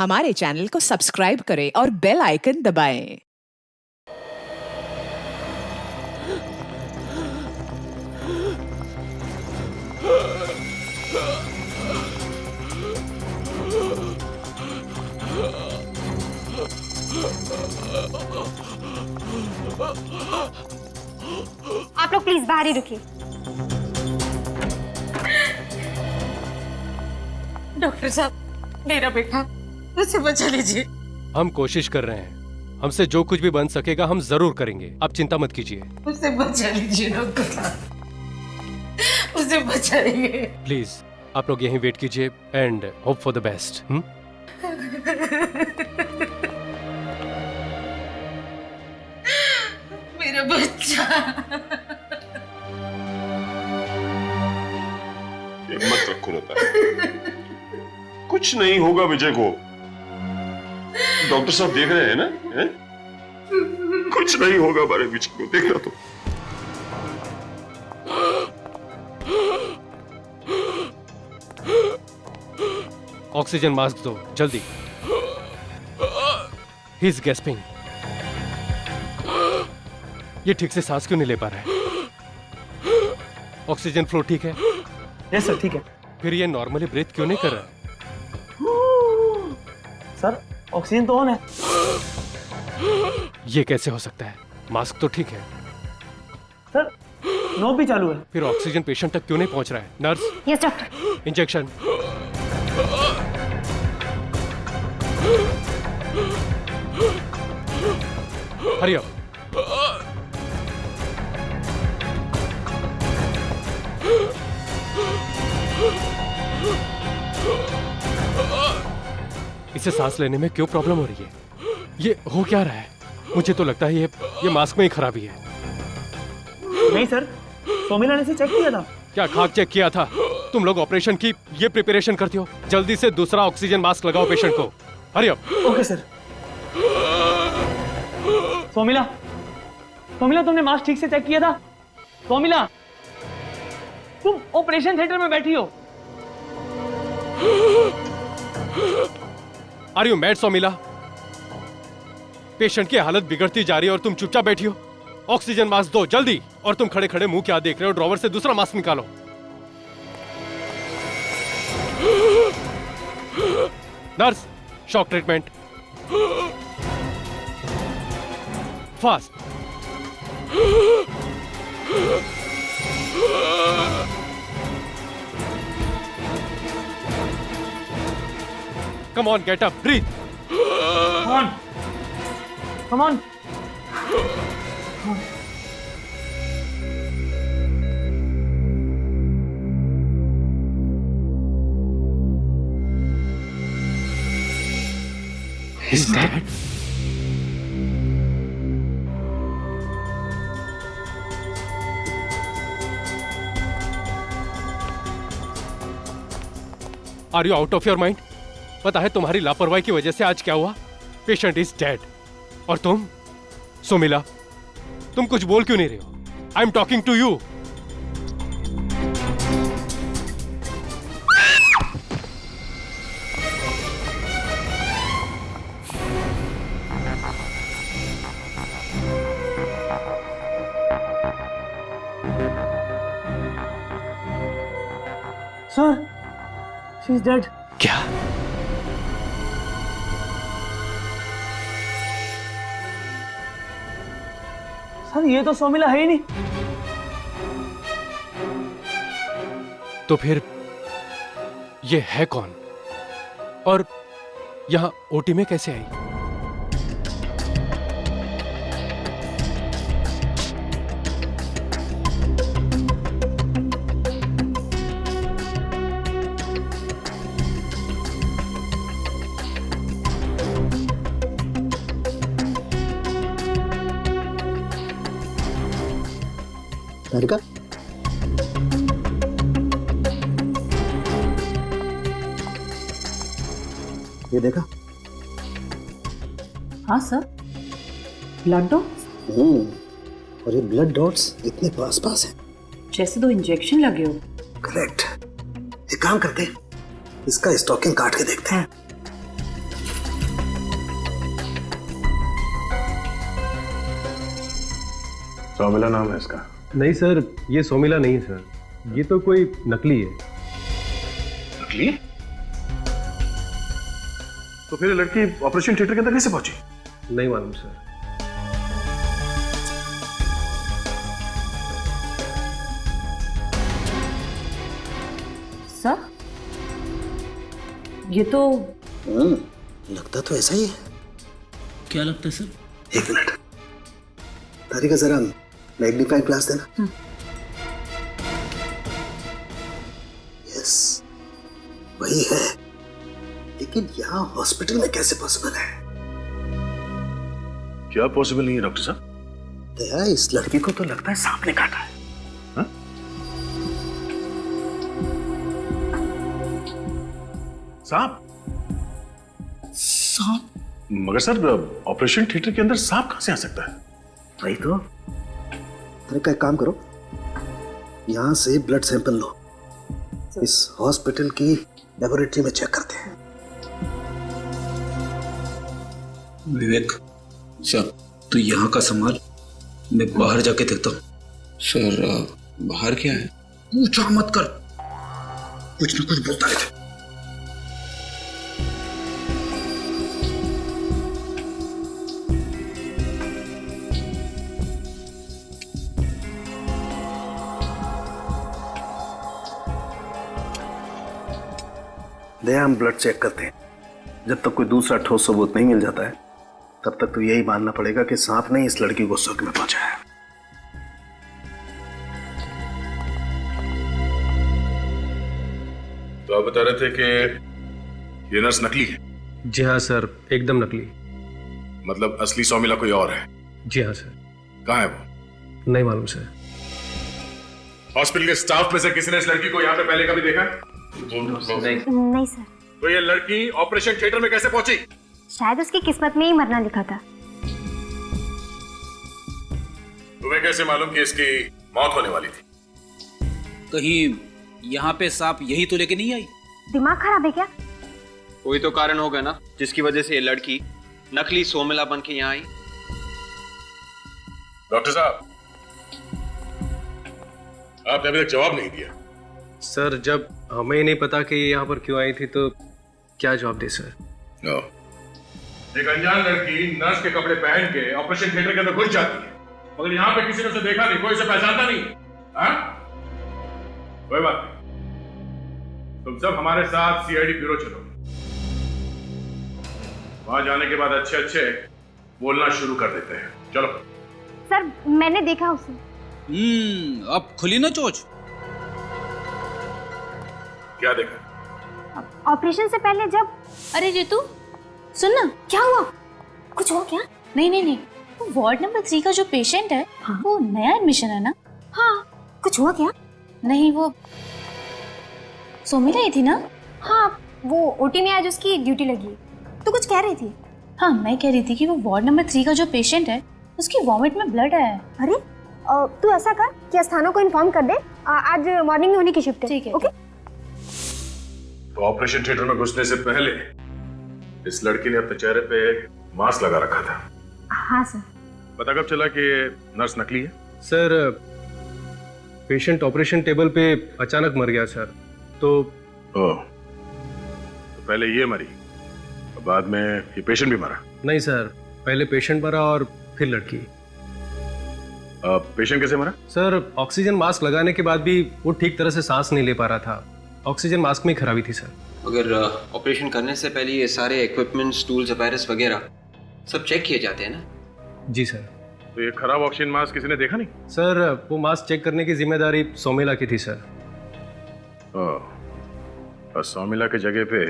हमारे चैनल को सब्सक्राइब करें और बेल आइकन दबाएं। आप लोग प्लीज बाहर ही रुकिए। डॉक्टर साहब, मेरा बेटा, उसे बचा लीजिए। हम कोशिश कर रहे हैं, हमसे जो कुछ भी बन सकेगा हम जरूर करेंगे, आप चिंता मत कीजिए। उसे बचा लीजिए डॉक्टर साहब, उसे बचा लीजिए प्लीज आप लोग यहीं वेट कीजिए and hope for the best. मेरा बच्चा। हिम्मत रखो लता, कुछ नहीं होगा विजय को। डॉक्टर साहब देख रहे हैं ना, है? कुछ नहीं होगा हमारे विजय को, देखना तो। ऑक्सीजन मास्क दो जल्दी। He is gasping. ये ठीक से सांस क्यों नहीं ले पा रहा है? ऑक्सीजन फ्लो ठीक है? यस सर, ठीक है। फिर ये नॉर्मली ब्रीथ क्यों नहीं कर रहा? सर ऑक्सीजन तो ऑन है। ये कैसे हो सकता है? मास्क तो ठीक है। सर नोब भी चालू है। फिर ऑक्सीजन पेशेंट तक क्यों नहीं पहुंच रहा है? Nurse, yes doctor. Injection. Hurry up. इसे सांस लेने में क्यों प्रॉब्लम हो रही है? ये हो क्या रहा है? मुझे तो लगता है ये मास्क में ही खराबी है। नहीं सर, सोमिला ने इसे चेक किया था। क्या खाक चेक किया था? तुम लोग ऑपरेशन की ये प्रिपरेशन करते हो? जल्दी से दूसरा ऑक्सीजन मास्क लगाओ पेशेंट को। Hurry up. Okay sir. Somila, Somila तुमने मास्क ठीक से चेक किया था? सोमिला, तुम ऑपरेशन थिएटर में बैठी हो। Are you mad Somila? Patient की हालत बिगड़ती जा रही है और तुम चुपचाप बैठी हो। ऑक्सीजन मास्क दो जल्दी। और तुम खड़े खड़े मुंह क्या देख रहे हो? ड्रॉवर से दूसरा मास्क निकालो। Nurse, shock treatment fast. Come on, get up, breathe. Come on. Come on. Is that? Are you out of your mind? पता है तुम्हारी लापरवाही की वजह से आज क्या हुआ? Patient is dead. और तुम सोमिला, तुम कुछ बोल क्यों नहीं रहे हो? I am talking to you. Sir, she's dead. क्या? सर ये तो सोमिला है ही नहीं। तो फिर ये है कौन? और यहां ओटी में कैसे आई? लड़का ये देखा? हाँ सर, ब्लड डॉट्स। और ये ब्लड डॉट्स इतने पास पास हैं। जैसे 2 इंजेक्शन लगे हो। करेक्ट। एक काम करते हैं, इसका स्टॉकिंग काट के देखते हैं। सोमिला नाम है इसका। नहीं सर, ये सोमिला नहीं है सर, ये तो कोई नकली है। नकली? तो फिर ये लड़की ऑपरेशन थिएटर के अंदर कैसे पहुंची? नहीं मालूम सर। सर ये तो लगता तो ऐसा ही है। क्या लगता है सर? एक मिनट, तारिका जरा मैग्नीफाइंग ग्लास देना। यस, वही है, लेकिन यहाँ हॉस्पिटल में कैसे पॉसिबल है? क्या पॉसिबल नहीं है डॉक्टर साहब? दया, इस लड़की को तो लगता है सांप ने काटा है। सांप? सांप? मगर सर, ऑपरेशन थिएटर के अंदर सांप कहां से आ सकता है? वही तो। तारिका, एक काम करो, यहाँ से ब्लड सैंपल लो, इस हॉस्पिटल की लेबोरेटरी में चेक करते हैं। विवेक सर, तू यहाँ का संभाल, मैं बाहर जाके देखता हूँ। सर बाहर क्या है? पूछा मत कर, कुछ न कुछ बोलता रहता। दया, हम ब्लड चेक करते हैं। जब तक कोई दूसरा ठोस सबूत नहीं मिल जाता है, तब तक तो यही मानना पड़ेगा कि सांप ने इस लड़की को शक में पहुंचाया। तो आप बता रहे थे कि ये नर्स नकली है? जी हाँ सर, एकदम नकली। मतलब असली सौमिला कोई और है? जी हाँ सर। कहाँ है वो? नहीं मालूम सर। हॉस्पिटल के स्टाफ में से किसी ने इस लड़की को यहाँ पे पहले कभी देखा? नहीं सर, तो ये लड़की ऑपरेशन थिएटर में कैसे पहुंची? शायद उसकी किस्मत में ही मरना लिखा था। तुम्हें कैसे मालूम कि इसकी मौत होने वाली थी? कहीं यहाँ पे सांप यही तो लेके नहीं आई? दिमाग खराब है क्या? कोई तो कारण होगा ना जिसकी वजह से ये लड़की नकली सोमिला बन के यहाँ आई। डॉक्टर साहब, आपने अभी तक जवाब नहीं दिया। सर, जब हमें ही नहीं पता कि ये यहाँ पर क्यों आई थी तो क्या जवाब दे सर? एक अनजान लड़की नर्स के कपड़े पहन के ऑपरेशन थिएटर के अंदर घुस जाती है, मगर यहाँ पे किसी ने उसे देखा नहीं, कोई उसे पहचानता नहीं। हाँ? कोई बात नहीं, तुम सब हमारे साथ सीआईडी ब्यूरो चलो। वहां जाने के बाद अच्छे अच्छे बोलना शुरू कर देते हैं। चलो। सर, मैंने देखा उसे। अब खुली ना चोच। क्या देखा? ऑपरेशन से पहले जब... अरे रितु सुन ना, क्या हुआ? कुछ हुआ क्या? नहीं, वो वार्ड नंबर 3 का जो पेशेंट है, हाँ? वो नया एडमिशन है ना? हाँ, कुछ हुआ क्या? नहीं, वो सोमिला ही थी ना? हाँ, वो ओटी में आज उसकी ड्यूटी लगी। तो कुछ कह रही थी? हाँ, मैं कह रही थी कि वो वार्ड नंबर 3 का जो पेशेंट है, उसकी वॉमिट में ब्लड आया है। अरे तू ऐसा कर कि अस्थानों को इन्फॉर्म कर दे, आज मॉर्निंग में होने की शिफ्ट है। ठीक है। ओके। तो ऑपरेशन थिएटर में घुसने से पहले इस लड़की ने अपने चेहरे पे मास्क लगा रखा था। हाँ सर। पता कब चला कि नर्स नकली है? सर, पेशेंट ऑपरेशन टेबल पे अचानक मर गया सर, तो पहले ये मरी, बाद में ये पेशेंट भी मरा? नहीं सर, पहले पेशेंट मरा और फिर लड़की। पेशेंट कैसे मरा? सर, ऑक्सीजन मास्क लगाने के बाद भी वो ठीक तरह से सांस नहीं ले पा रहा था। ऑक्सीजन मास्क में खराबी थी सर। अगर ऑपरेशन करने से पहले ये सारे इक्विपमेंट्स, टूल्स, अपैरेंस वगैरह सब चेक किए जाते हैं ना? जी सर। तो ये खराब ऑक्सीजन मास्क किसी ने देखा नहीं? सर, वो मास्क चेक करने की जिम्मेदारी सोमिला की थी सर। और सोमिला के जगह पे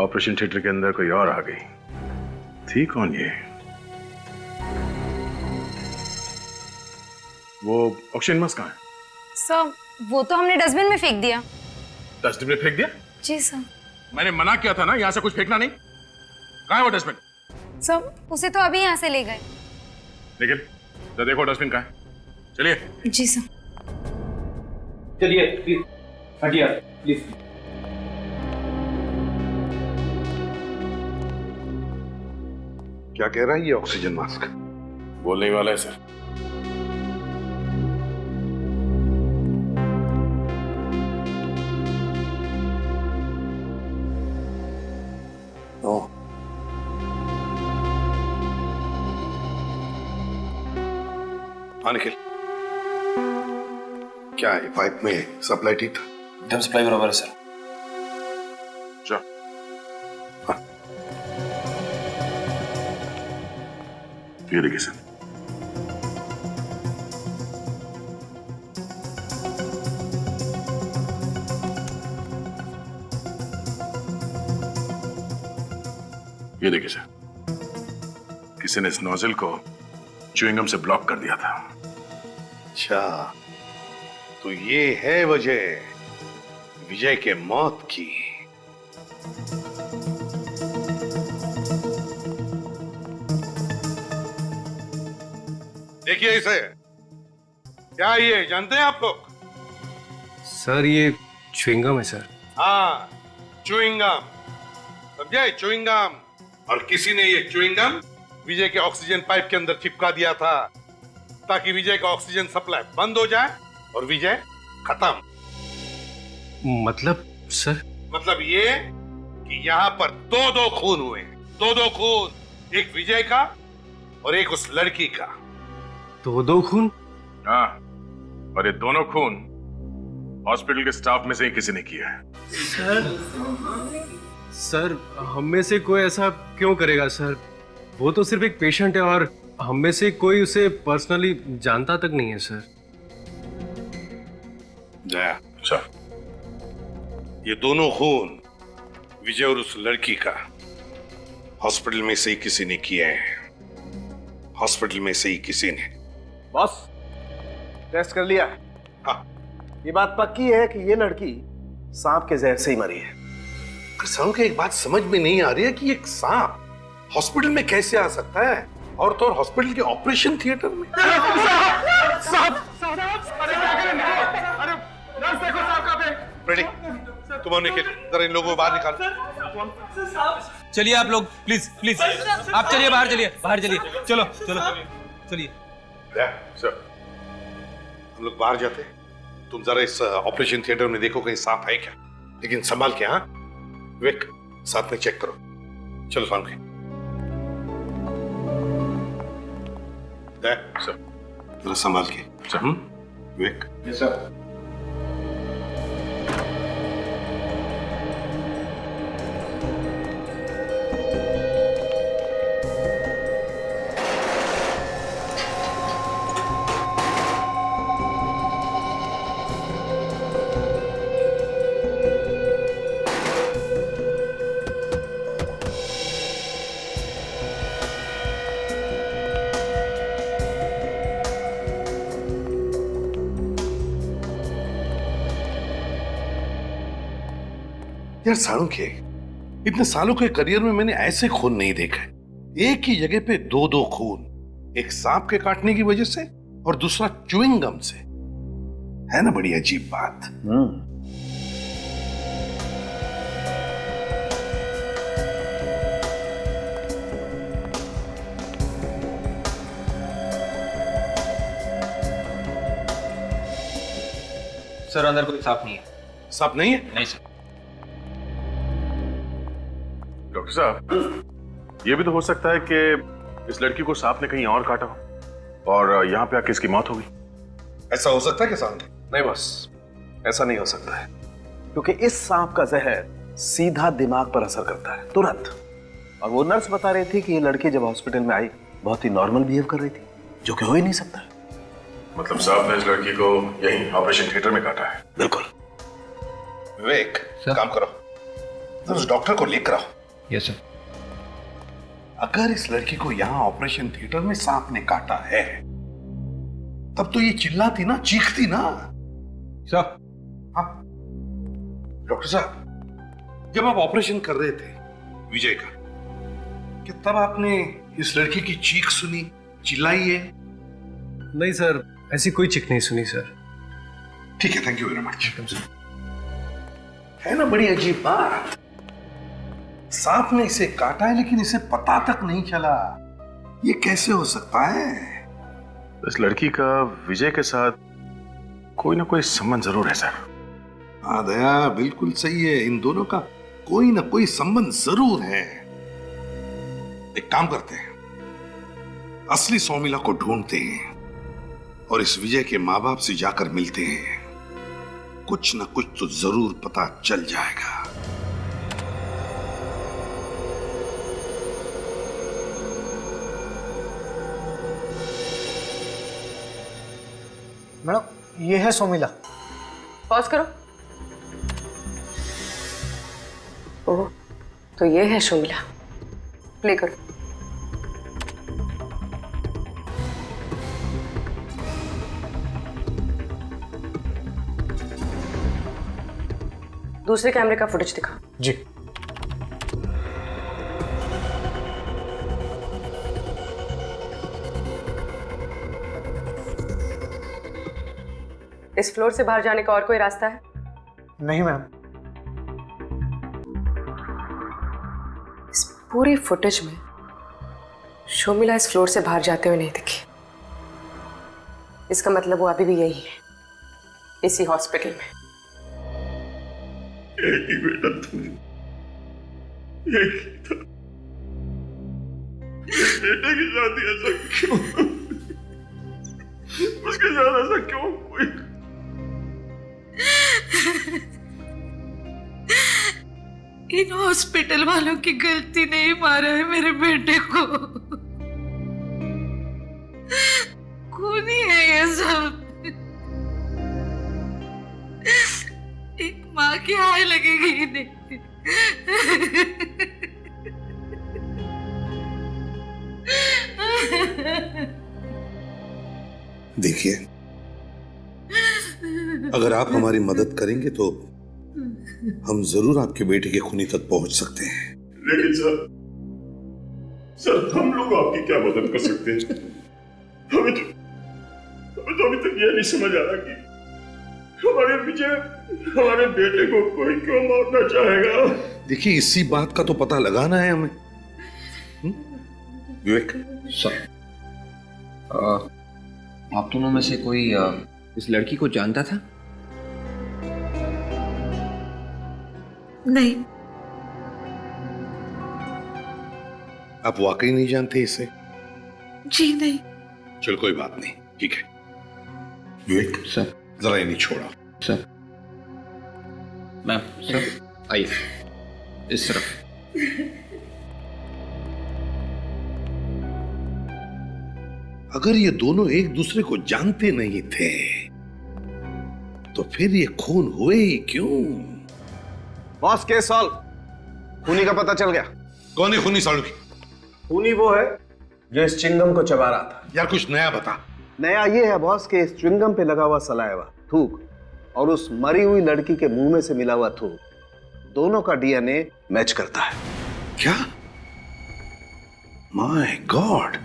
ऑपरेशन थिएटर के अंदर कोई और आ गई थी। कौन ये? वो ऑक्सीजन मास्क कहाँ है? सर, वो तो हमने डस्टबिन में फेंक दिया। डस्टबिन में फेंक दिया? जी सर। मैंने मना किया था ना यहाँ से कुछ फेंकना नहीं। कहाँ है वो डस्टबिन? सर, उसे तो अभी यहाँ से ले गए। लेकिन तो देखो डस्टबिन कहाँ है। चलिए। जी सर। चलिए प्लीज हटिए प्लीज। क्या कह रहा है ये ऑक्सीजन मास्क? बोलने वाला है सर। नो। हाँ निखिल, क्या है पाइप में सप्लाई ठीक था? एकदम सप्लाई बराबर है सर। चल ये देखिए सर, ये देखिए सर, किसी ने इस नोजल को च्युइंगम से ब्लॉक कर दिया था। अच्छा, तो ये है वजह विजय के मौत की। देखिए इसे, क्या ये जानते हैं आप लोग? सर ये च्युइंगम है सर। हाँ, च्युइंगम, समझे? च्युइंगम। और किसी ने ये च्युइंगम विजय के ऑक्सीजन पाइप के अंदर चिपका दिया था ताकि विजय का ऑक्सीजन सप्लाई बंद हो जाए और विजय खत्म। मतलब सर? मतलब ये कि यहाँ पर दो खून हुए, दो खून, एक विजय का और एक उस लड़की का। दो खून? हाँ, और ये दोनों खून हॉस्पिटल के स्टाफ में से ही किसी ने किया है। सर हम में से कोई ऐसा क्यों करेगा सर? वो तो सिर्फ एक पेशेंट है और हम में से कोई उसे पर्सनली जानता तक नहीं है सर। जया, सर ये दोनों खून विजय और उस लड़की का हॉस्पिटल में से ही किसी ने किया है। हॉस्पिटल में से ही किसी ने। बॉस, टेस्ट कर लिया? हाँ। ये बात पक्की है कि ये लड़की सांप के जहर से ही मरी है। किसानों को एक बात समझ में नहीं आ रही है कि एक सांप हॉस्पिटल में कैसे आ सकता है, और तो और हॉस्पिटल के ऑपरेशन थिएटर में। रेडी, तुम और निखिल जरा इन लोगों को बाहर निकालो। चलिए आप लोग, प्लीज प्लीज आप चलिए, बाहर चलिए, बाहर चलिए, चलो चलो चलिए। सर, हम लोग बाहर जाते हैं, तुम जरा इस ऑपरेशन थिएटर में देखो कहीं सांप है क्या, लेकिन संभाल के। हाँ विवेक, साथ में चेक करो। चलो सामने। सर जरा संभाल के। सर विवेक। Yes sir. यार साळुंखे, इतने सालों के करियर में मैंने ऐसे खून नहीं देखा है। एक ही जगह पे दो खून, एक सांप के काटने की वजह से और दूसरा च्युइंगम से। है ना बड़ी अजीब बात। सर अंदर कोई सांप नहीं है। सांप नहीं है? नहीं सर। डॉक्टर साहब, ये भी तो हो सकता है कि इस लड़की को सांप ने कहीं और काटा हो और यहाँ पे आके इसकी मौत हो गई। ऐसा हो सकता है किसान? नहीं बॉस, ऐसा नहीं हो सकता है, क्योंकि इस सांप का जहर सीधा दिमाग पर असर करता है तुरंत। और वो नर्स बता रही थी कि ये लड़की जब हॉस्पिटल में आई बहुत ही नॉर्मल बिहेव कर रही थी, जो कि हो ही नहीं सकता। मतलब सांप ने इस लड़की को यहीं ऑपरेशन थिएटर में काटा है? बिल्कुल। विवेक, काम करो, उस डॉक्टर को लेकर आओ। Yes sir. अगर इस लड़की को यहाँ ऑपरेशन थिएटर में सांप ने काटा है, तब तो ये चिल्लाती ना, चीखती ना। सर। हाँ डॉक्टर साहब, जब आप ऑपरेशन कर रहे थे विजय का, क्या तब आपने इस लड़की की चीख सुनी, चिल्लाई है? नहीं सर, ऐसी कोई चीख नहीं सुनी सर। ठीक है, थैंक यू वेरी मच। है ना बड़ी अजीब बात। सांप ने इसे काटा है लेकिन इसे पता तक नहीं चला। ये कैसे हो सकता है? इस लड़की का विजय के साथ कोई ना कोई संबंध जरूर है सर। हाँ दया, बिल्कुल सही है। इन दोनों का कोई ना कोई संबंध जरूर है। एक काम करते हैं, असली सौमिला को ढूंढते हैं और इस विजय के माँ बाप से जाकर मिलते हैं। कुछ ना कुछ तो जरूर पता चल जाएगा। मैडम ये है सौमिला। पॉज करो। ओह, तो ये है शोमिला। प्ले करो। दूसरे कैमरे का फुटेज दिखा। जी। इस फ्लोर से बाहर जाने का और कोई रास्ता है? नहीं मैम। इस पूरी फुटेज में शोमिला इस फ्लोर से बाहर जाते हुए नहीं दिखी। इसका मतलब वो अभी भी यही है, इसी हॉस्पिटल में। एक ही बेटा था, एक ही था। बेटे की शादी ऐसा क्यों? उसके साथ ऐसा क्यों हुई? इन हॉस्पिटल वालों की गलती नहीं, मारा है मेरे बेटे को। खूनी है ये सब। एक माँ की हाय लगेगी इन्हें। देखिए, अगर आप हमारी मदद करेंगे तो हम जरूर आपके बेटे के खूनी तक पहुंच सकते हैं। लेकिन सर हम लोग आपकी क्या मदद कर सकते हैं? हमें तो अभी तक यह नहीं समझ आ रहा कि हमारे विजय हमारे बेटे को कोई क्यों मारना चाहेगा। देखिए, इसी बात का तो पता लगाना है हमें। विवेक सर, आप दोनों में से कोई इस लड़की को जानता था? नहीं। आप वाकई नहीं जानते इसे? जी नहीं। चल कोई बात नहीं, ठीक है। विवेक सर, जरा इन्हें छोड़ा। सर, मैम, सर आइए इस तरफ। अगर ये दोनों एक दूसरे को जानते नहीं थे तो फिर ये खून हुए ही क्यों? Boss, case solve. खूनी का पता चल गया। कौन है खूनी सालू की? खूनी वो है जो इस चिंगम को चबा रहा था। यार कुछ नया बता। नया ये है बॉस कि इस च्युइंगम पे लगा हुआ सलाइवा, थूक और उस मरी हुई लड़की के मुंह में से मिला हुआ थूक, दोनों का डीएनए मैच करता है। क्या? माय गॉड,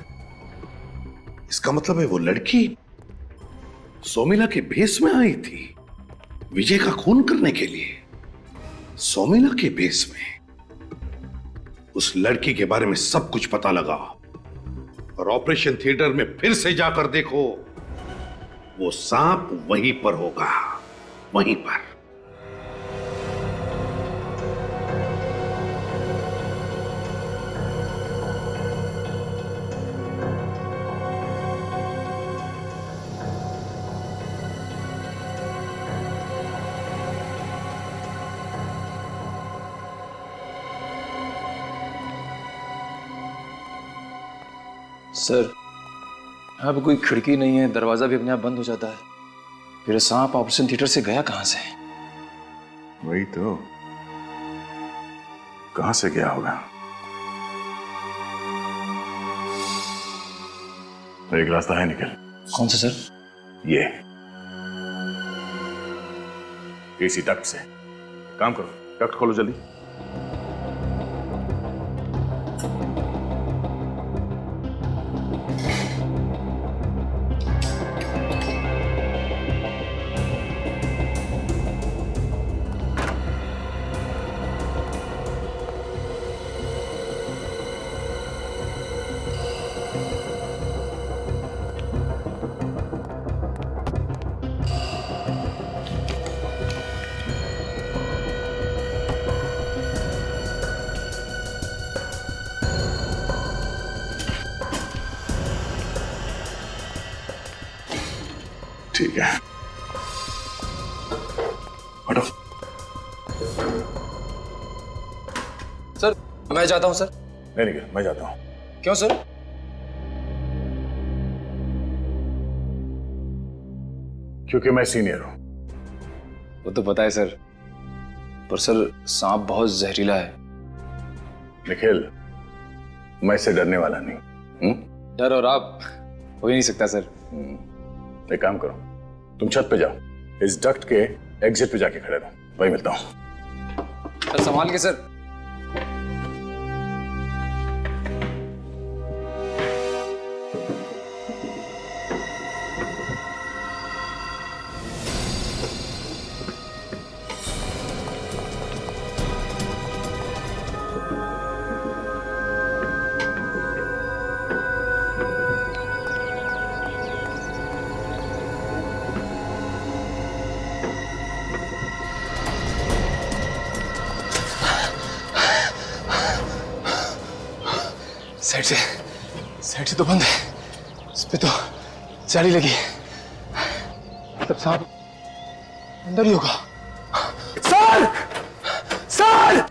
इसका मतलब है वो लड़की सौमिला के भेस में आई थी विजय का खून करने के लिए। सौमिला के भेस में। उस लड़की के बारे में सब कुछ पता लगा और ऑपरेशन थिएटर में फिर से जाकर देखो, वो सांप वहीं पर होगा, वहीं पर। सर, यहाँ पे कोई खिड़की नहीं है, दरवाजा भी अपने आप बंद हो जाता है। फिर सांप ऑपरेशन थिएटर से गया कहाँ से? वही तो, कहां से गया होगा? एक रास्ता है निकल। कौन सा सर? ये एसी डक्ट से। काम करो, डक्ट खोलो जल्दी। ठीक है, हटो। सर मैं जाता हूँ सर। नहीं, मैं जाता हूँ। क्यों सर? क्योंकि मैं सीनियर हूं। वो तो पता है सर, पर सर सांप बहुत जहरीला है। निखिल, मैं इससे डरने वाला नहीं। डर और आप हो ही नहीं सकता सर। एक काम करो, तुम छत पे जाओ, इस डक्ट के एग्जिट पे जाके खड़े रहो, वही मिलता हूं। सर संभाल के सर। साइड से तो बंद है, इस पे तो जाली लगी है, तब सांप अंदर ही होगा। सर! सर!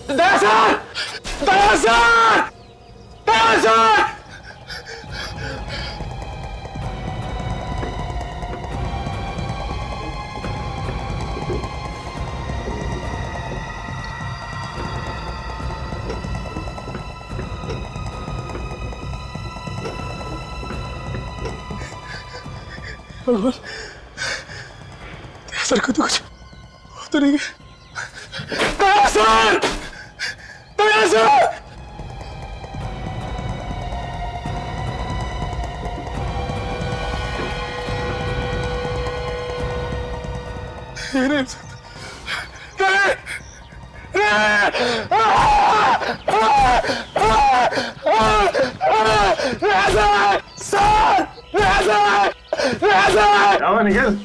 दया सर! दया सर! दया सर! सर को तो कुछ तो नहीं है। सर! सर! क्या हुआ निखिल?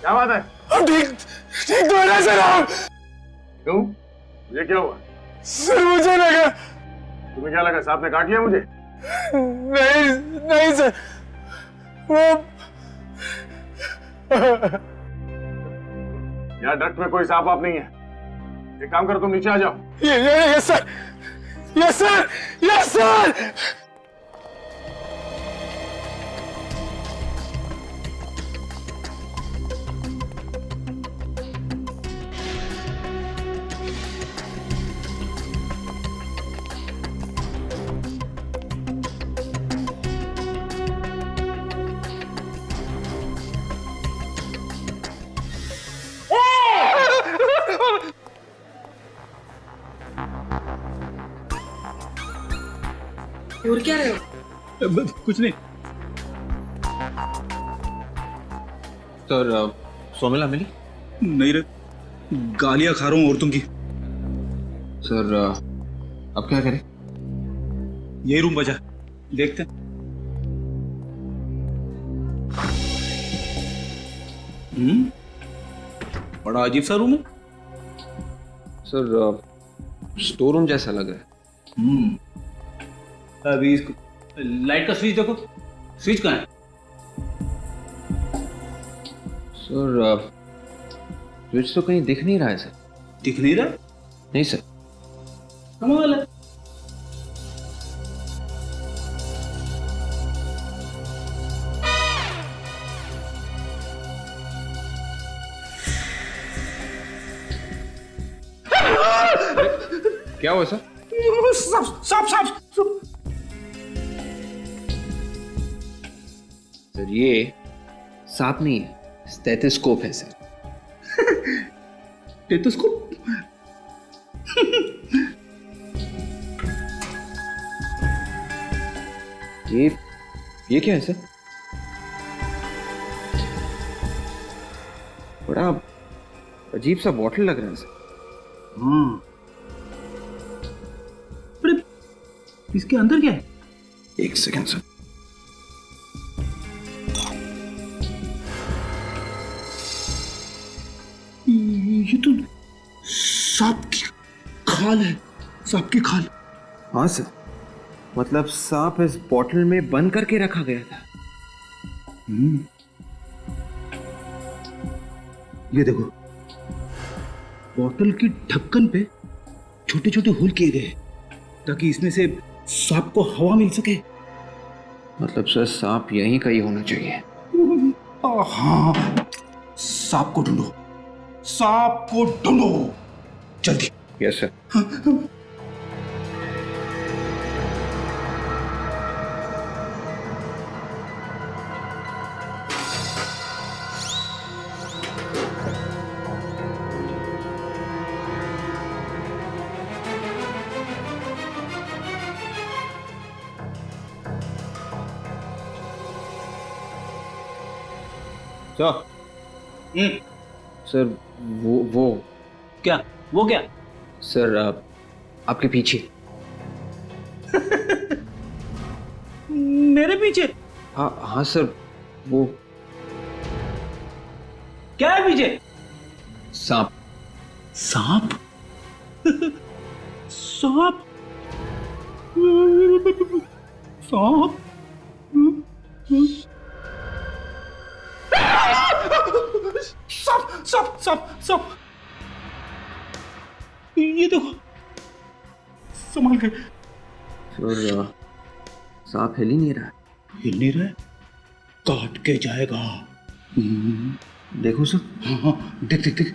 क्या बात है? ठीक तो है सर आप। क्यों? मुझे क्या हुआ? सर मुझे लगा। तुम्हें क्या लगा, सांप ने काट लिया मुझे? नहीं सर, वो यहाँ डक्ट में कोई सांप वाप नहीं है। एक काम करो, तुम नीचे आ जाओ। Yes sir, yes sir, yes sir. घूर क्या रहे हो? कुछ नहीं सर। सोमिला मिली? नहीं रे, गालियां खा रहा हूँ औरतों की। सर अब क्या करें? यही रूम बचा, देखते हैं। बड़ा अजीब सा रूम है सर, स्टोर रूम जैसा लग रहा है। अभी इसको लाइट का स्विच देखो, स्विच कहाँ है? सर स्विच तो कहीं दिख नहीं रहा है सर। दिख नहीं रहा? नहीं सर। कमाल है। क्या हुआ सर? सर ये सांप नहीं है, स्टेथोस्कोप है सर। स्टेथोस्कोप? ये क्या है सर? बड़ा अजीब सा बॉटल लग रहा है सर। इसके अंदर क्या है? एक सेकंड सर। ये तो सांप की खाल है, सांप की खाल। हाँ सर, मतलब सांप इस बॉटल में बंद करके रखा गया था। ये देखो, बोतल की ढक्कन पे छोटे छोटे होल किए गए ताकि इसमें से सांप को हवा मिल सके। मतलब सर सांप यहीं कहीं होना चाहिए। हाँ, सांप को ढूंढो, सांप को ढूंढो जल्दी। Yes sir. सर वो क्या? वो क्या? सर आपके पीछे। मेरे पीछे? हाँ सर, वो क्या है पीछे? सांप। सांप? सांप? सांप? सांप सांप सांप सांप! ये देखो, संभाल के। सर सांप हिल ही नहीं रहा। हिल नहीं रहा है? काट के जाएगा। देखो सर। हाँ हाँ, देख देख देख।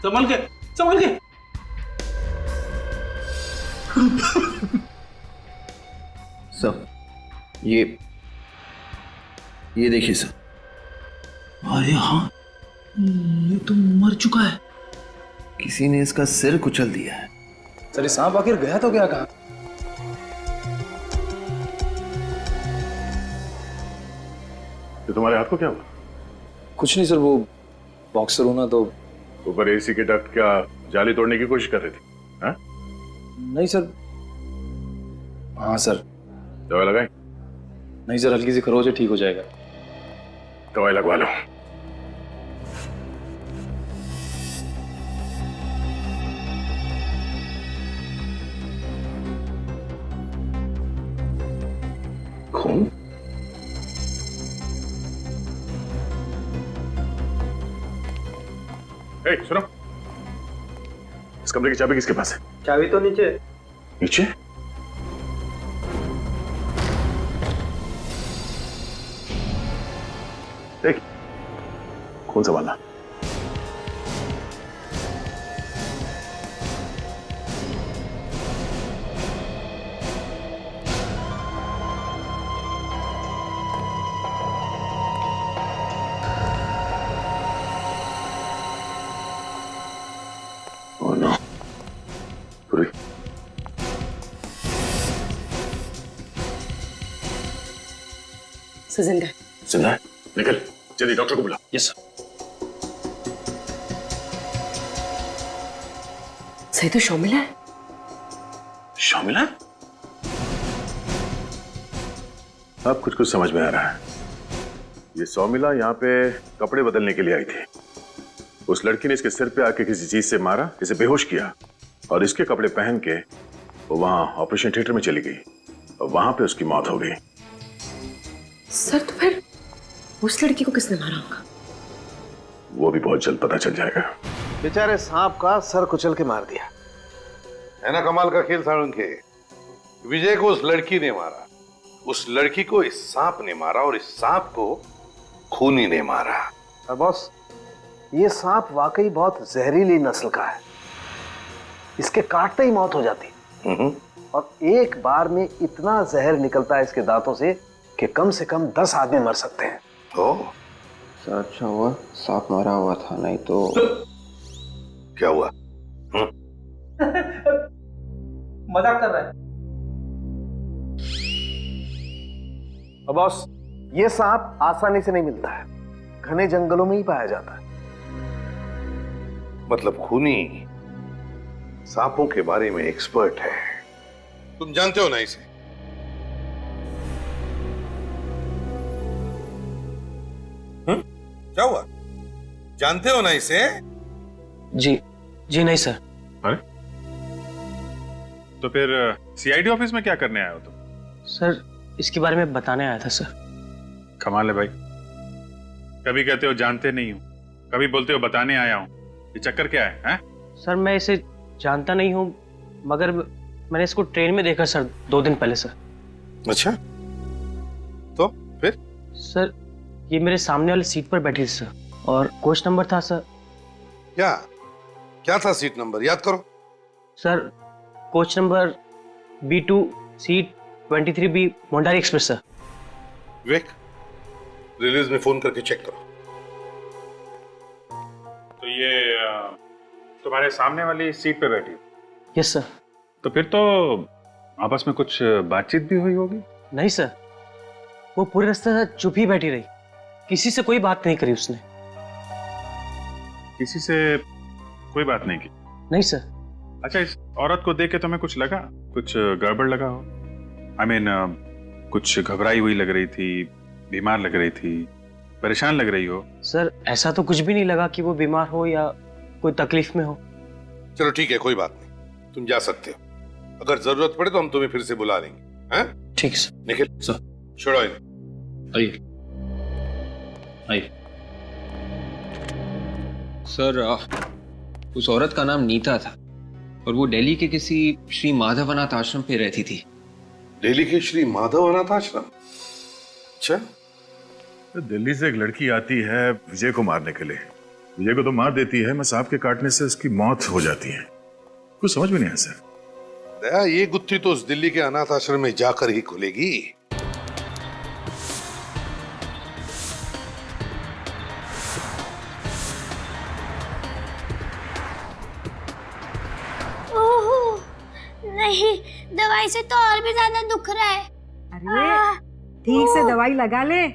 संभल के, संभल के। सर ये देखिए सर। अरे हाँ, ये तो मर चुका है। किसी ने इसका सिर कुचल दिया है। सर ये सांप आखिर गया तो क्या कहा? तो तुम्हारे हाथ को क्या हुआ? कुछ नहीं सर, वो बॉक्सर होना तो। ऊपर एसी के डक्ट क्या जाली तोड़ने की कोशिश कर रही थी? हाँ? नहीं सर। हाँ सर। दवाई लगाई? नहीं सर, हल्की सी खरोच है, ठीक हो जाएगा। दवाई लगवा लो। खून? सुनो, इस कमरे की चाबी किसके पास है? चाबी तो नीचे। नीचे? देख, खून संभालना। जिंदा है। जिंदा है? निकल जल्दी, डॉक्टर को बुला। Yes sir. सही तो शर्मिला है। शर्मिला? अब कुछ कुछ समझ में आ रहा है। ये शर्मिला यहाँ पे कपड़े बदलने के लिए आई थी। उस लड़की ने इसके सिर पे आके किसी चीज से मारा, इसे बेहोश किया और इसके कपड़े पहन के वो वहां ऑपरेशन थिएटर में चली गई और वहां पे उसकी मौत हो गई। सर तो फिर उस लड़की को किसने मारा होगा? वो भी बहुत जल्द पता चल जाएगा। बेचारे सांप का सर कुचल के मार दिया है ना कमाल का खेल साळुंखे। विजय को उस लड़की ने मारा, उस लड़की को इस सांप ने मारा और इस सांप को खूनी ने मारा। और बॉस, ये सांप वाकई बहुत जहरीली नस्ल का है। इसके काटते ही मौत हो जाती और एक बार में इतना जहर निकलता है इसके दांतों से कि कम से कम 10 आदमी मर सकते हैं। सर अच्छा हुआ सांप मारा हुआ था, नहीं तो। क्या हुआ? मजाक कर रहा है। और बॉस, ये सांप आसानी से नहीं मिलता है, घने जंगलों में ही पाया जाता है। मतलब खूनी सांपों के बारे में एक्सपर्ट है। तुम जानते हो ना इसे? क्या हुआ? जानते हो ना इसे? जी नहीं सर। अरे तो फिर सीआईडी ऑफिस में क्या करने आए हो तुम? सर इसके बारे में बताने आया था सर। कमाल है भाई, कभी कहते हो जानते नहीं हो, कभी बोलते हो बताने आया हूं। ये चक्कर क्या है, हैं? सर मैं इसे जानता नहीं हूँ, मगर मैंने इसको ट्रेन में देखा सर 2 दिन पहले सर। अच्छा, तो फिर? सर ये मेरे सामने वाली सीट पर बैठी थी सर, और कोच नंबर था सर। क्या क्या था सीट नंबर, याद करो। Sir coach number B2 seat 23B मोंडारी एक्सप्रेस सर। विवेक, रिलीज में फोन करके चेक करो। तो ये तुम्हारे सामने वाली सीट पे बैठी? Yes sir. तो फिर तो आपस में कुछ बातचीत भी हुई होगी? नहीं सर, वो पूरे रास्ते से चुप ही बैठी रही, किसी से कोई बात नहीं करी उसने। किसी से कोई बात नहीं की? नहीं सर। अच्छा, इस औरत को देख के तुम्हें कुछ लगा, कुछ गड़बड़ लगा हो? आई मीन कुछ घबराई हुई लग रही थी, बीमार लग रही थी, परेशान लग रही हो? सर ऐसा तो कुछ भी नहीं लगा कि वो बीमार हो या कोई तकलीफ में हो। चलो ठीक है, कोई बात नहीं, तुम जा सकते हो। अगर जरूरत पड़े तो हम तुम्हें फिर से बुला लेंगे। हैं? ठीक सर। निखिल सर। छोड़ो इन्हें। आइए आइए। सर उस औरत का नाम नीता था और वो दिल्ली के किसी श्री माधव अनाथ आश्रम पे रहती थी। दिल्ली के श्री माधव अनाथ आश्रम? अच्छा। तो दिल्ली से एक लड़की आती है विजय को मारने के लिए, विजय को तो मार देती है, मैं सांप के काटने से उसकी मौत हो जाती है। कुछ समझ में नहीं आया सर। दया, ये गुत्थी तो उस दिल्ली के अनाथ आश्रम में जाकर ही खुलेगी। ओह नहीं, दवाई से तो और भी ज्यादा दुख रहा है। अरे ठीक से दवाई लगा ले,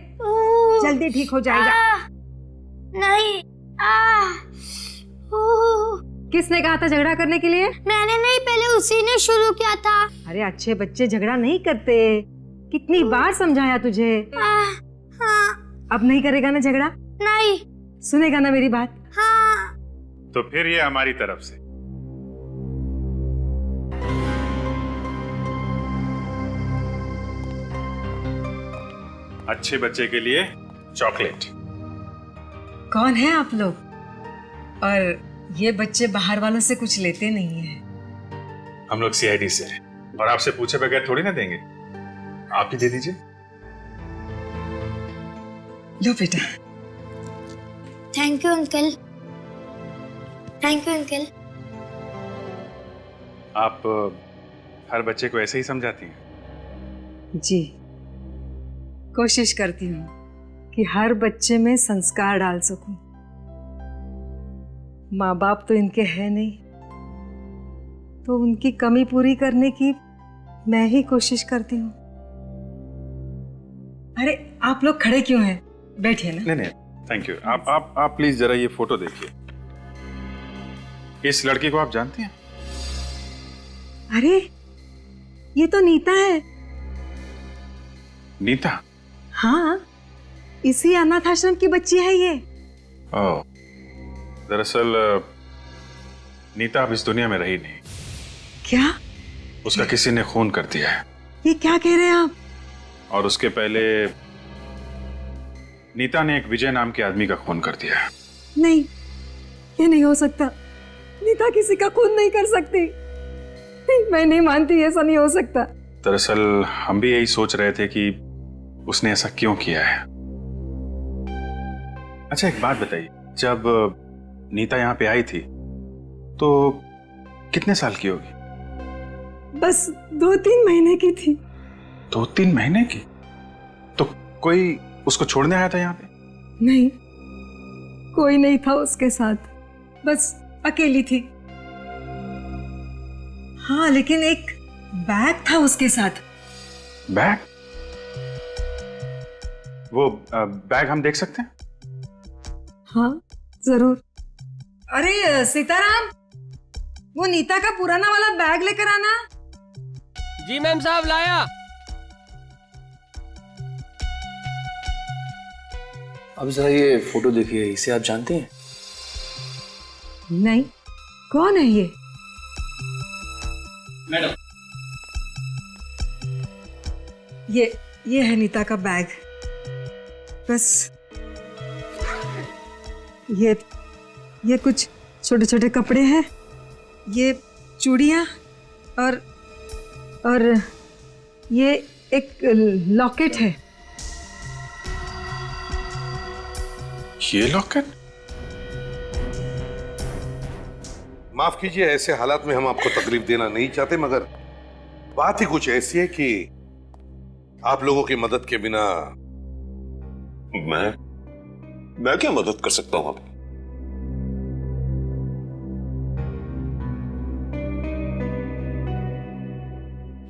जल्दी ठीक हो जाएगा। नहीं। किसने कहा था झगड़ा करने के लिए? मैंने नहीं, पहले उसी ने शुरू किया था। अरे अच्छे बच्चे झगड़ा नहीं करते, कितनी बार समझाया तुझे। हाँ। अब नहीं करेगा ना झगड़ा? नहीं। सुनेगा ना मेरी बात? हाँ। तो फिर ये हमारी तरफ से अच्छे बच्चे के लिए चॉकलेट। कौन है आप लोग? और ये बच्चे बाहर वालों से कुछ लेते नहीं है। हम लोग सीआईडी से हैं और आपसे पूछे बगैर थोड़ी ना देंगे, आप ही दे दीजिए। लो बेटा। Thank you uncle. Thank you uncle. आप हर बच्चे को ऐसे ही समझाती हैं? जी, कोशिश करती हूँ कि हर बच्चे में संस्कार डाल सकूं। माँ बाप तो इनके हैं नहीं, तो उनकी कमी पूरी करने की मैं ही कोशिश करती हूँ। अरे आप लोग खड़े क्यों हैं? बैठिए ना। नहीं नहीं, थैंक यू। आप प्लीज जरा ये फोटो देखिए। इस लड़की को आप जानती हैं? अरे ये तो नीता है। नीता? हाँ, इसी अनाथ आश्रम की बच्ची है ये। ओह, दरअसल नीता अब इस दुनिया में रही नहीं। क्या? उसका किसी ने खून कर दिया है। ये क्या कह रहे हैं आप? और उसके पहले नीता ने एक विजय नाम के आदमी का खून कर दिया है। नहीं, ये नहीं हो सकता। नीता किसी का खून नहीं कर सकती। नहीं, मैं नहीं मानती, ऐसा नहीं हो सकता। दरअसल हम भी यही सोच रहे थे कि उसने ऐसा क्यों किया है। अच्छा एक बात बताइए, जब नीता यहाँ पे आई थी तो कितने साल की होगी? बस 2-3 महीने की थी। 2-3 महीने की? तो कोई उसको छोड़ने आया था यहाँ पे? नहीं, कोई नहीं था उसके साथ, बस अकेली थी। हाँ, लेकिन एक बैग था उसके साथ। बैग? वो बैग हम देख सकते हैं? हाँ जरूर। अरे सीताराम, वो नीता का पुराना वाला बैग लेकर आना। जी मैम साहब, लाया। अब जरा ये फोटो देखिए, इसे आप जानती हैं? नहीं, कौन है ये? ये है नीता का बैग। बस ये कुछ छोटे छोटे कपड़े हैं, ये चूड़ियाँ और ये एक लॉकेट है। ये लॉकेट? माफ कीजिए, ऐसे हालात में हम आपको तकलीफ देना नहीं चाहते, मगर बात ही कुछ ऐसी है कि आप लोगों की मदद के बिना मैं क्या मदद कर सकता हूं आपकी?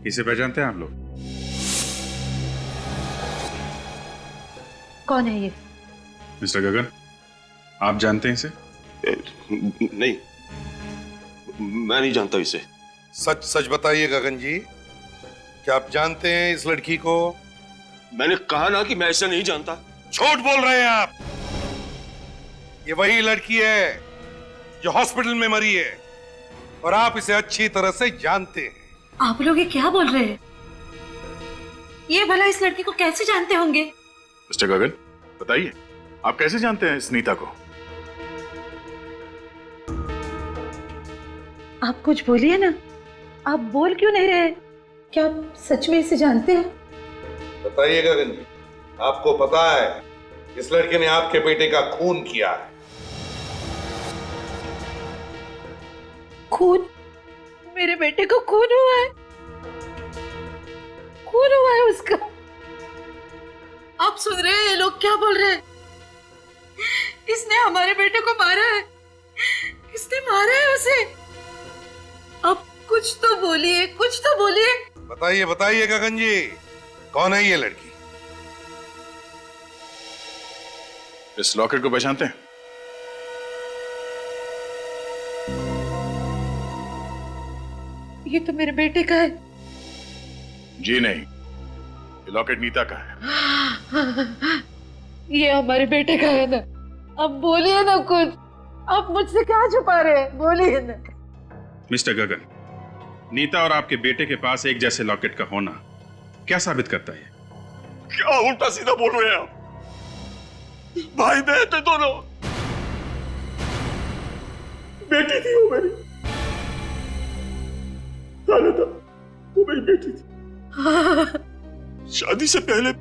इसे पहचानते हैं आप लोग? कौन है ये? मिस्टर गगन, आप जानते हैं इसे? नहीं, मैं नहीं जानता इसे। सच सच बताइए गगन जी, क्या आप जानते हैं इस लड़की को? मैंने कहा ना कि मैं इसे नहीं जानता। झूठ बोल रहे हैं आप। ये वही लड़की है जो हॉस्पिटल में मरी है, और आप इसे अच्छी तरह से जानते हैं। आप लोग ये क्या बोल रहे हैं? ये भला इस लड़की को कैसे जानते होंगे? मिस्टर गगन, बताइए, आप कैसे जानते हैं इस नीता को? आप कुछ बोलिए ना, आप बोल क्यों नहीं रहे? क्या आप सच में इसे जानते हैं? बताइए गगन जी, आपको पता है इस लड़के ने आपके बेटे का खून किया है? खून? मेरे बेटे को खून हुआ है? खून हुआ है उसका? आप सुन रहे हैं ये लोग क्या बोल रहे हैं? इसने हमारे बेटे को मारा है, इसने मारा है उसे। अब कुछ तो बोलिए, कुछ तो बोलिए। बताइए बताइए गगन जी, कौन है ये लड़की? इस लॉकेट को पहचानते हैं? ये तो मेरे बेटे का है। जी नहीं, ये लॉकेट नीता का है। ये हमारे बेटे का है ना? अब बोलिए ना कुछ, आप मुझसे क्या छुपा रहे हैं? बोलिए ना। मिस्टर गगन, नीता और आपके बेटे के पास एक जैसे लॉकेट का होना क्या साबित करता है? क्या उल्टा सीधा बोल रहे हैं आप? भाई बहन थे दोनों। बेटी थी वो मेरी, जाना था वो मेरी बेटी थी। शादी से पहले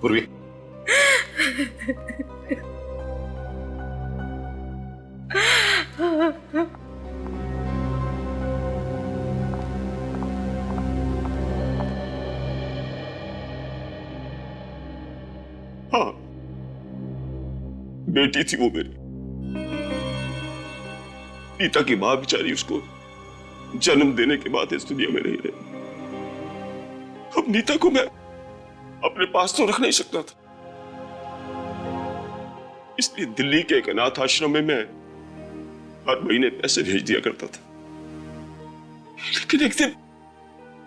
पूर्वी, हाँ, बेटी थी वो मेरी। नीता की मां बेचारी उसको जन्म देने के बाद इस दुनिया में नहीं रही। अब नीता को मैं अपने पास तो रख नहीं सकता था, इसलिए दिल्ली के एक अनाथ आश्रम में मैं हर महीने पैसे भेज दिया करता था। लेकिन एक दिन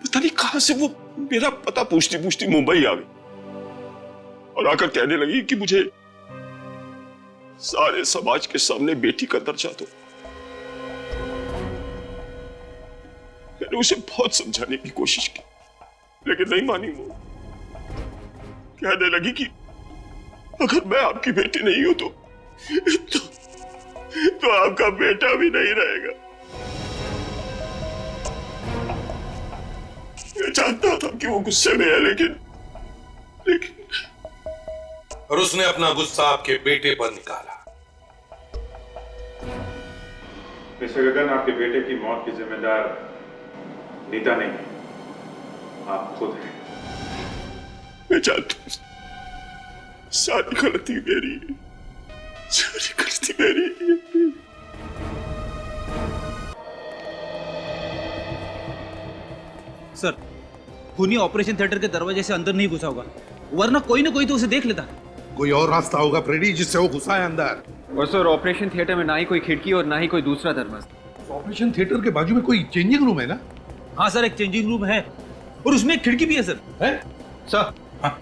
पता नहीं कहां से वो मेरा पता पूछती पूछती मुंबई आ गई और आकर कहने लगी कि मुझे सारे समाज के सामने बेटी का दर्जा दो। मैंने उसे बहुत समझाने की कोशिश की, लेकिन नहीं मानी। वो कहने लगी कि अगर मैं आपकी बेटी नहीं हूं तो आपका बेटा भी नहीं रहेगा। मैं जानता था कि वो गुस्से में है, लेकिन और उसने अपना गुस्सा आपके बेटे पर निकाला। मिस्टर गगन, आपके बेटे की मौत की जिम्मेदार नीता नहीं है, आप खुद हैं। मैं जानता हूं, सारी गलती मेरी है, सारी गलती मेरी है। सर, खूनी ऑपरेशन थिएटर के दरवाजे से अंदर नहीं घुसा होगा, वरना कोई ना कोई तो उसे देख लेता। कोई और रास्ता होगा फ्रेडी जिससे वो घुसा है अंदर। और सर, ऑपरेशन थिएटर में ना ही कोई खिड़की और ना ही कोई दूसरा दरवाजा। ऑपरेशन थिएटर के बाजू में कोई चेंजिंग रूम है ना? हाँ सर, एक चेंजिंग रूम है और उसमें एक खिड़की भी है सर। है? सर, हाँ,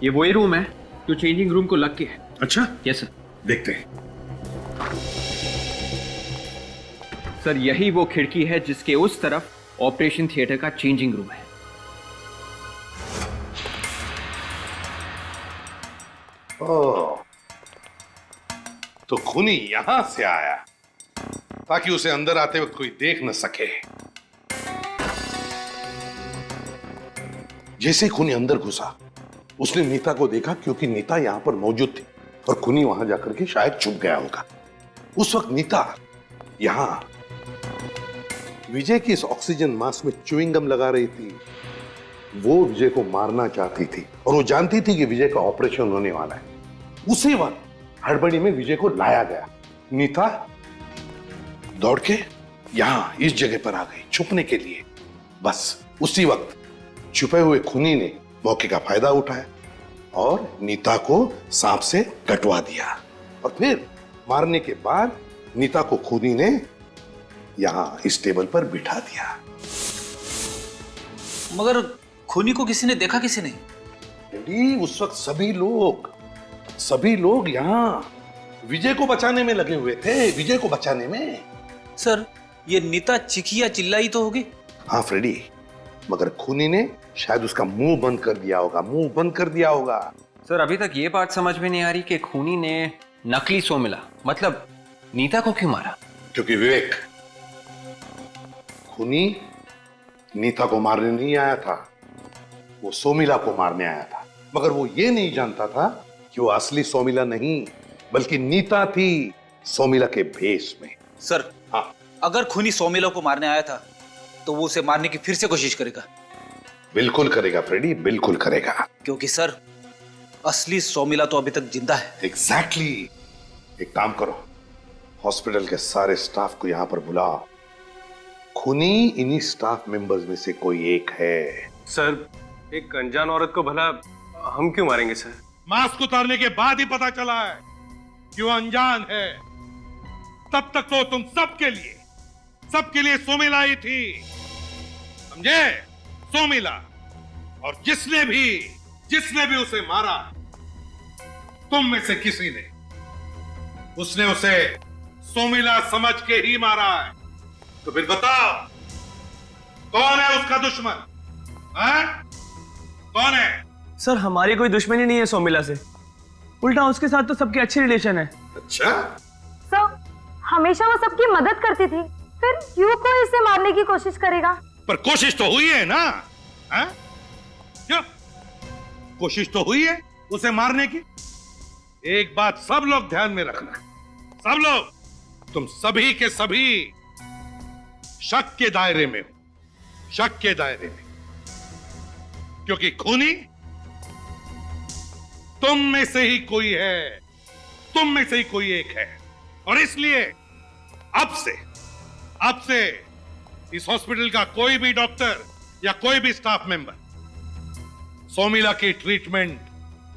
ये वही रूम है जो चेंजिंग रूम को लग के है। अच्छा, यस सर। देखते हैं। सर यही वो खिड़की है जिसके उस तरफ ऑपरेशन थिएटर का चेंजिंग रूम है। ओह, तो खूनी यहां से आया ताकि उसे अंदर आते वक्त कोई देख न सके। जैसे ही खूनी अंदर घुसा उसने नीता को देखा, क्योंकि नीता यहां पर मौजूद थी और खूनी वहां जाकर के शायद छुप गया होगा। उस वक्त नीता यहां विजय की इस ऑक्सीजन मास्क में च्युइंग गम लगा रही थी। वो विजय को मारना चाहती थी और वो जानती थी कि विजय का ऑपरेशन होने वाला है। उसी वक्त हड़बड़ी में विजय को लाया गया। नीता दौड़ के यहां इस जगह पर आ गई छुपने के लिए। बस उसी वक्त छुपे हुए खूनी ने मौके का फायदा उठाया और नीता को सांप से कटवा दिया और फिर मारने के बाद नीता को खूनी ने यहां इस टेबल पर बिठा दिया। मगर खूनी को किसी ने देखा? किसी ने? उस वक्त सभी लोग यहां विजय को बचाने में लगे हुए थे, विजय को बचाने में। सर ये नीता चिखी या चिल्लाई तो होगी? हाँ फ्रेडी, मगर खूनी ने शायद उसका मुंह बंद कर दिया होगा। सर अभी तक ये बात समझ में नहीं आ रही कि खूनी ने नकली सोमिला मतलब नीता को क्यों मारा? क्योंकि विवेक, खूनी नीता को मारने नहीं आया था, वो सोमिला को मारने आया था। मगर वो ये नहीं जानता था कि वो असली सोमिला नहीं बल्कि नीता थी, सोमिला के भेष में। सर हाँ, अगर खूनी सोमिला को मारने आया था तो वो उसे मारने की फिर से कोशिश करेगा? बिल्कुल करेगा फ्रेडी, बिल्कुल करेगा। क्योंकि सर असली सोमिला तो अभी तक जिंदा है। एग्जैक्टली। एक काम करो, हॉस्पिटल के सारे स्टाफ को यहां पर बुलाओ। खूनी इन्हीं स्टाफ मेंबर्स में से कोई एक है। सर एक अनजान औरत को भला हम क्यों मारेंगे सर? मास्क उतारने के बाद ही पता चला है कि वो अनजान है। तब तक तो तुम सबके लिए सोमिला ही थी, समझे? सोमिला। और जिसने भी उसे मारा, तुम में से किसी ने, उसने उसे सोमिला समझ के ही मारा है। तो फिर बताओ कौन है उसका दुश्मन? कौन है? सर हमारी कोई दुश्मनी नहीं है सोमिला से, उल्टा उसके साथ तो सबके अच्छे रिलेशन है। अच्छा? सर हमेशा वो सबकी मदद करती थी, फिर क्यों कोई इसे मारने की कोशिश करेगा? पर कोशिश तो हुई है ना? क्यों? कोशिश तो हुई है उसे मारने की। एक बात सब लोग ध्यान में रखना, सब लोग, तुम सभी के सभी शक के दायरे में हो, शक के दायरे में, क्योंकि खूनी तुम में से ही कोई है, तुम में से ही कोई एक है। और इसलिए अब से इस हॉस्पिटल का कोई भी डॉक्टर या कोई भी स्टाफ मेंबर सोमिला की ट्रीटमेंट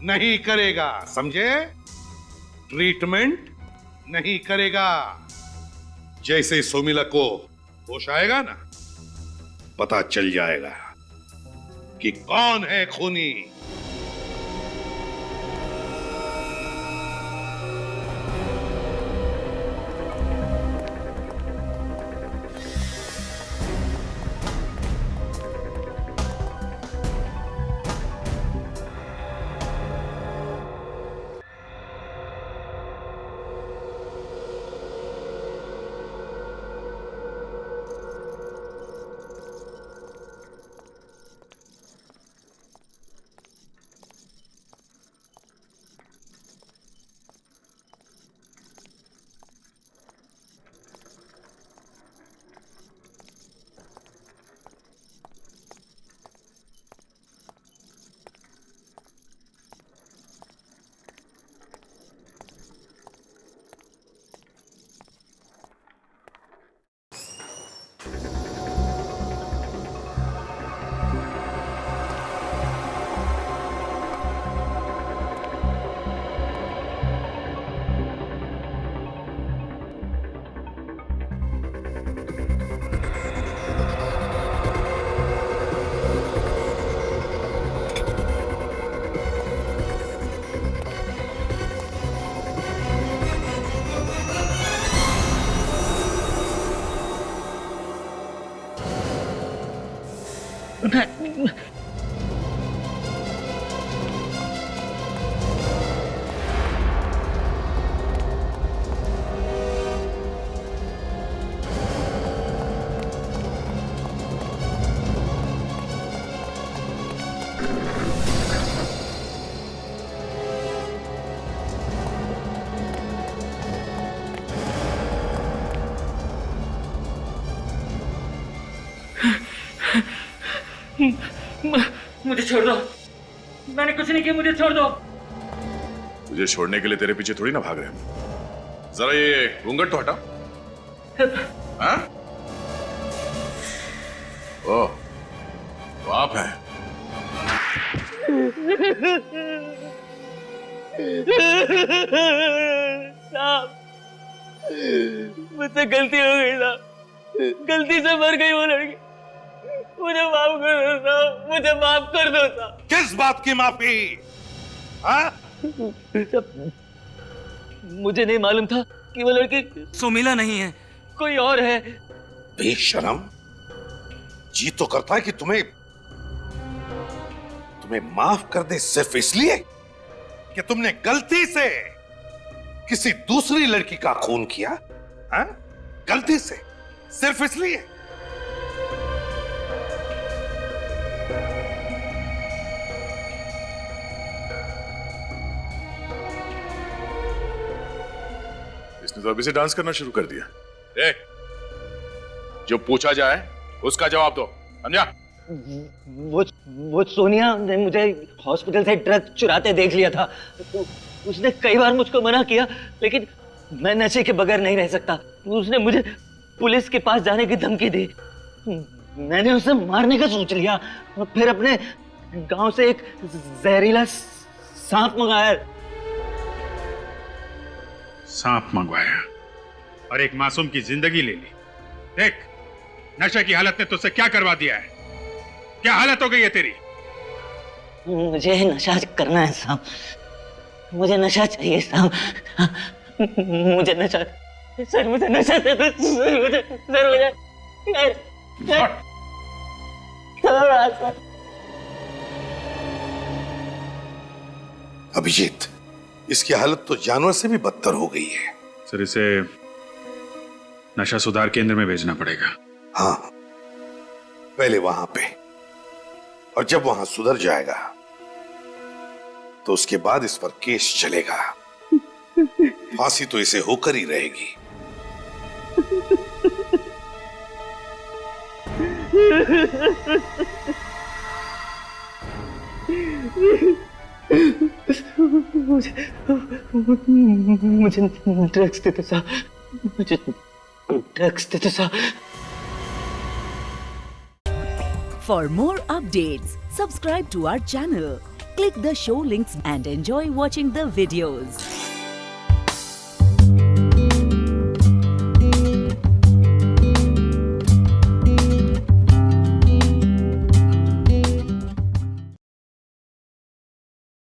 नहीं करेगा, समझे? ट्रीटमेंट नहीं करेगा। जैसे ही सोमिला को होश आएगा ना, पता चल जाएगा कि कौन है खूनी। मुझे छोड़ दो, मैंने कुछ नहीं किया, मुझे छोड़ दो। तुझे छोड़ने के लिए तेरे पीछे थोड़ी ना भाग रहे हम। जरा ये घूंघट तो हटा। हाँ? ओह, तो आप हैं। साहब, मुझसे गलती हो गई साहब, गलती से मर गई वो लड़की, मुझे माफ कर दो साहब, मुझे माफ कर दो साहब। किस बात की माफी? हाँ? मुझे नहीं मालूम था कि वो लड़की सुमिला नहीं है, कोई और है। बेशरम, जी तो करता है कि तुम्हें माफ कर दे सिर्फ इसलिए कि तुमने गलती से किसी दूसरी लड़की का खून किया। हाँ? गलती से, सिर्फ इसलिए। इसने तो अभी से डांस करना शुरू कर दिया। जो पूछा जाए उसका जवाब दो, समझा? वो सोनिया ने मुझे हॉस्पिटल से ड्रग चुराते देख लिया था। उसने कई बार मुझको मना किया, लेकिन मैं नशे के बगैर नहीं रह सकता। उसने मुझे पुलिस के पास जाने की धमकी दी। मैंने उसे मारने का सोच लिया और फिर अपने गांव से एक जहरीला सांप मंगाया। सांप मंगवाया और एक मासूम की जिंदगी ले ली। देख, नशे की हालत ने तुझसे क्या करवा दिया है? क्या हालत हो गई है तेरी? मुझे नशा करना है साहब, मुझे नशा चाहिए साहब, मुझे नशा, सर मुझे नशा दे दो, सर मुझे अभिजीत, इसकी हालत तो जानवर से भी बदतर हो गई है। सर, इसे नशा सुधार केंद्र में भेजना पड़ेगा। हाँ, पहले वहां पे, और जब वहां सुधर जाएगा तो उसके बाद इस पर केस चलेगा। फांसी तो इसे होकर ही रहेगी। मुझे ड्रग्स देते साहब, मुझे ड्रग्स देते साहब। For more updates, subscribe to our channel, click the show links and enjoy watching the videos.